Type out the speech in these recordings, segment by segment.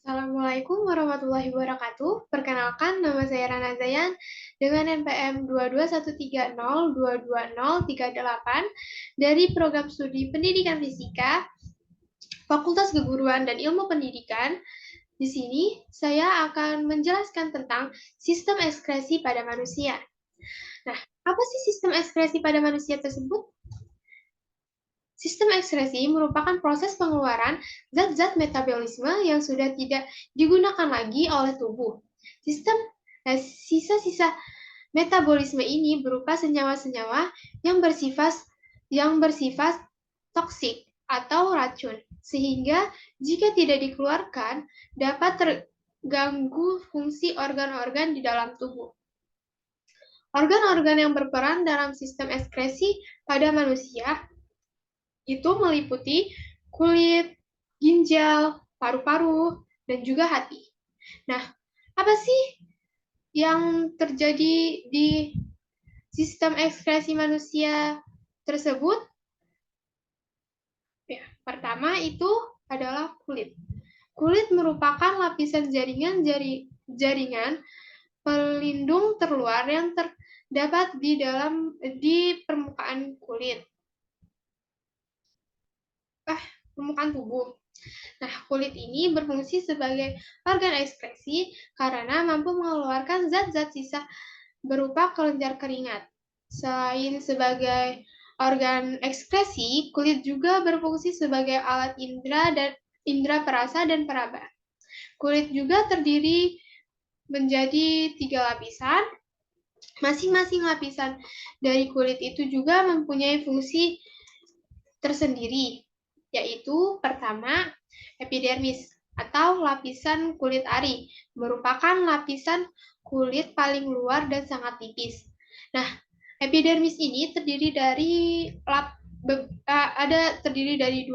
Assalamualaikum warahmatullahi wabarakatuh. Perkenalkan, nama saya Rana Zayan dengan NPM 22130220038 dari Program Studi Pendidikan Fisika, Fakultas Keguruan dan Ilmu Pendidikan. Di sini saya akan menjelaskan tentang sistem ekskresi pada manusia. Nah, apa sih sistem ekskresi pada manusia tersebut? Sistem ekskresi merupakan proses pengeluaran zat-zat metabolisme yang sudah tidak digunakan lagi oleh tubuh. Sisa-sisa metabolisme ini berupa senyawa-senyawa yang bersifat toksik atau racun, sehingga jika tidak dikeluarkan dapat terganggu fungsi organ-organ di dalam tubuh. Organ-organ yang berperan dalam sistem ekskresi pada manusia itu meliputi kulit, ginjal, paru-paru, dan juga hati. Nah, apa sih yang terjadi di sistem ekskresi manusia tersebut? Ya, pertama itu adalah kulit. Kulit merupakan lapisan jaringan pelindung terluar yang terdapat di permukaan kulit. Permukaan tubuh. Nah, kulit ini berfungsi sebagai organ ekskresi karena mampu mengeluarkan zat-zat sisa berupa kelenjar keringat. Selain sebagai organ ekskresi, kulit juga berfungsi sebagai alat indera perasa dan peraba. Kulit juga terdiri menjadi 3 lapisan. Masing-masing lapisan dari kulit itu juga mempunyai fungsi tersendiri, yaitu pertama, epidermis atau lapisan kulit ari, merupakan lapisan kulit paling luar dan sangat tipis. Nah, epidermis ini terdiri dari 2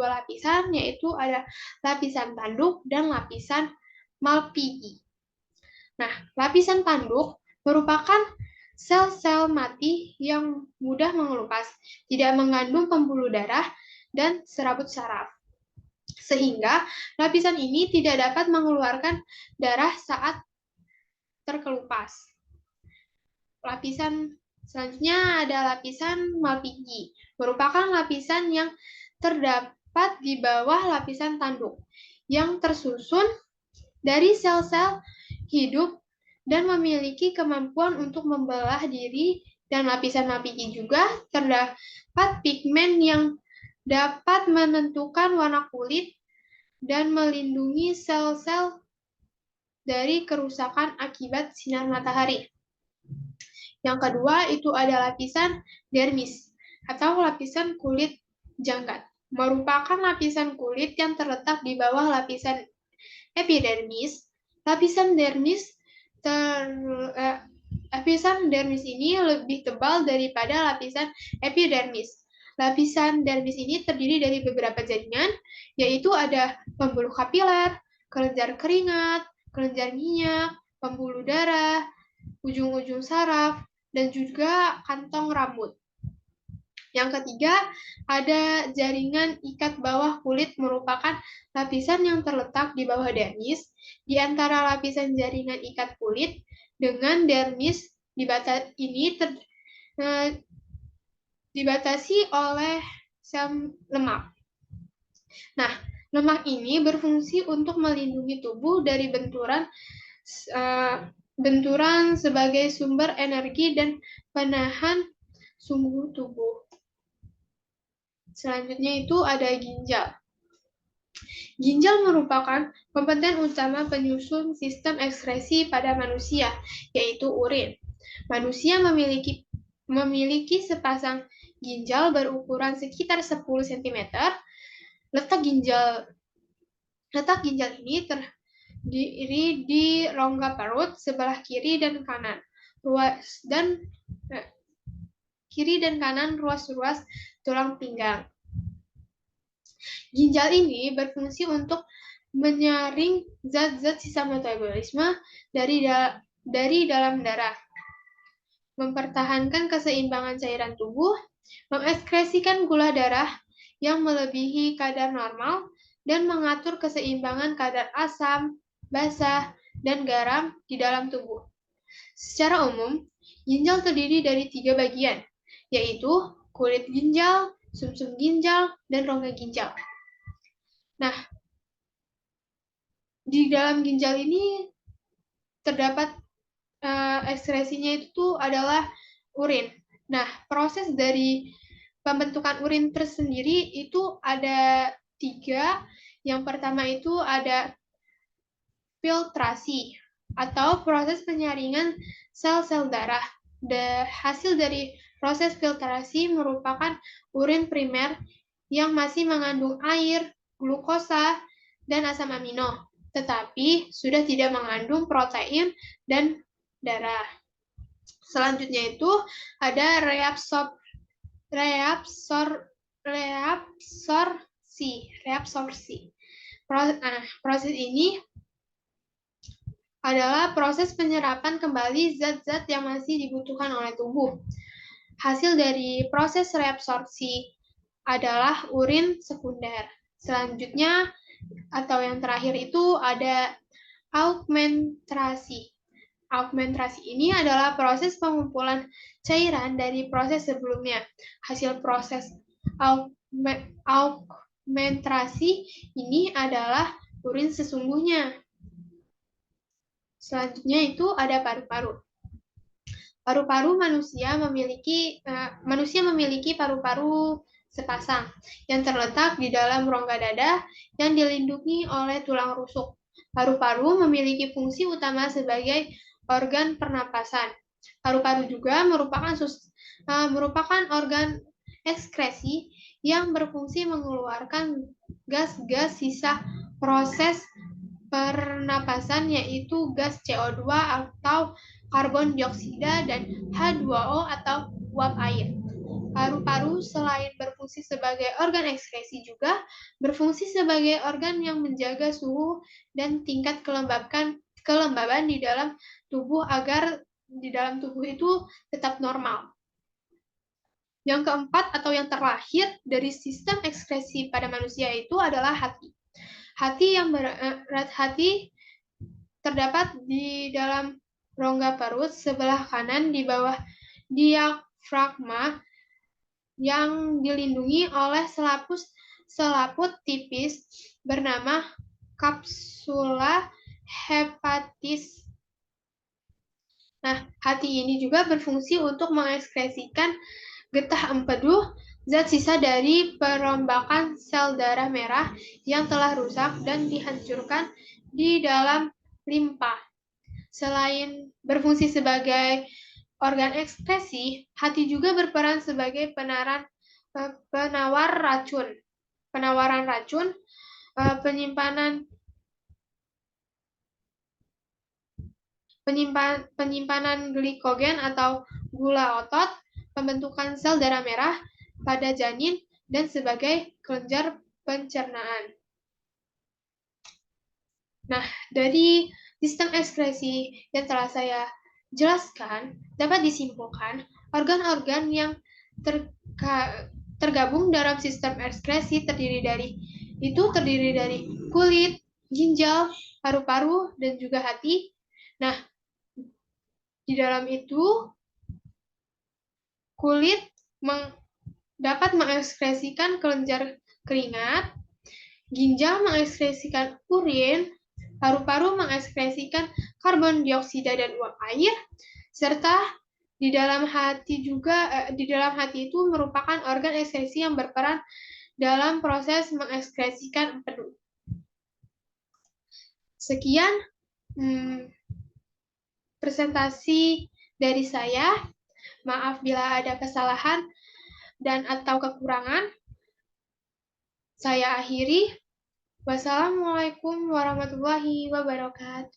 lapisan, yaitu ada lapisan tanduk dan lapisan malpighi. Nah, lapisan tanduk merupakan sel-sel mati yang mudah mengelupas, tidak mengandung pembuluh darah dan serabut saraf. Sehingga lapisan ini tidak dapat mengeluarkan darah saat terkelupas. Lapisan selanjutnya ada lapisan malpighi, merupakan lapisan yang terdapat di bawah lapisan tanduk, yang tersusun dari sel-sel hidup dan memiliki kemampuan untuk membelah diri, dan lapisan malpighi juga terdapat pigmen yang dapat menentukan warna kulit dan melindungi sel-sel dari kerusakan akibat sinar matahari. Yang kedua itu ada lapisan dermis atau lapisan kulit janggat, merupakan lapisan kulit yang terletak di bawah lapisan epidermis. Lapisan dermis ini lebih tebal daripada lapisan epidermis. Lapisan dermis ini terdiri dari beberapa jaringan, yaitu ada pembuluh kapiler, kelenjar keringat, kelenjar minyak, pembuluh darah, ujung-ujung saraf, dan juga kantong rambut. Yang ketiga, ada jaringan ikat bawah kulit, merupakan lapisan yang terletak di bawah dermis. Di antara lapisan jaringan ikat kulit dengan dermis dibatasi oleh sel lemak. Nah, lemak ini berfungsi untuk melindungi tubuh dari benturan sebagai sumber energi dan penahan suhu tubuh. Selanjutnya itu ada ginjal. Ginjal merupakan komponen utama penyusun sistem ekskresi pada manusia, yaitu urin. Manusia memiliki sepasang ginjal berukuran sekitar 10 cm. Letak ginjal ini terdiri di rongga perut sebelah kiri dan kanan. Ruas-ruas tulang pinggang. Ginjal ini berfungsi untuk menyaring zat-zat sisa metabolisme dari dalam darah, mempertahankan keseimbangan cairan tubuh, mengekskresikan gula darah yang melebihi kadar normal, dan mengatur keseimbangan kadar asam, basah, dan garam di dalam tubuh. Secara umum, ginjal terdiri dari 3 bagian, yaitu kulit ginjal, sumsum ginjal, dan rongga ginjal. Nah, di dalam ginjal ini terdapat ekskresinya itu adalah urin. Nah, proses dari pembentukan urin tersendiri itu ada 3. Yang pertama itu ada filtrasi atau proses penyaringan sel-sel darah. Hasil dari proses filtrasi merupakan urin primer yang masih mengandung air, glukosa, dan asam amino, tetapi sudah tidak mengandung protein dan darah. Selanjutnya itu ada reabsorpsi. Proses ini adalah proses penyerapan kembali zat-zat yang masih dibutuhkan oleh tubuh. Hasil dari proses reabsorpsi adalah urin sekunder. Selanjutnya atau yang terakhir itu ada augmentasi. Augmentasi ini adalah proses pengumpulan cairan dari proses sebelumnya. Hasil proses augmentasi ini adalah urin sesungguhnya. Selanjutnya itu ada paru-paru. Paru-paru manusia memiliki paru-paru sepasang yang terletak di dalam rongga dada yang dilindungi oleh tulang rusuk. Paru-paru memiliki fungsi utama sebagai organ pernapasan. Paru-paru juga merupakan organ ekskresi yang berfungsi mengeluarkan gas-gas sisa proses pernapasan, yaitu gas CO2 atau karbon dioksida dan H2O atau uap air. Paru-paru selain berfungsi sebagai organ ekskresi juga berfungsi sebagai organ yang menjaga suhu dan tingkat kelembaban di dalam tubuh agar di dalam tubuh itu tetap normal. Yang keempat atau yang terakhir dari sistem ekskresi pada manusia itu adalah hati. Hati terdapat di dalam rongga perut sebelah kanan di bawah diafragma yang dilindungi oleh selaput tipis bernama kapsula hepatis. Nah, hati ini juga berfungsi untuk mengekskresikan getah empedu, zat sisa dari perombakan sel darah merah yang telah rusak dan dihancurkan di dalam limpa. Selain berfungsi sebagai organ ekskresi, hati juga berperan sebagai penawaran racun, penyimpanan glikogen atau gula otot, pembentukan sel darah merah pada janin, dan sebagai kelenjar pencernaan. Nah, dari sistem ekskresi yang telah saya jelaskan, dapat disimpulkan organ-organ yang tergabung dalam sistem ekskresi terdiri dari kulit, ginjal, paru-paru, dan juga hati. Nah, di dalam itu kulit dapat mengekskresikan kelenjar keringat, ginjal mengekskresikan urin, paru-paru mengekskresikan karbon dioksida dan uap air, serta di dalam hati itu merupakan organ ekskresi yang berperan dalam proses mengekskresikan empedu. Sekian presentasi dari saya. Maaf bila ada kesalahan dan atau kekurangan. Saya akhiri. Wassalamualaikum warahmatullahi wabarakatuh.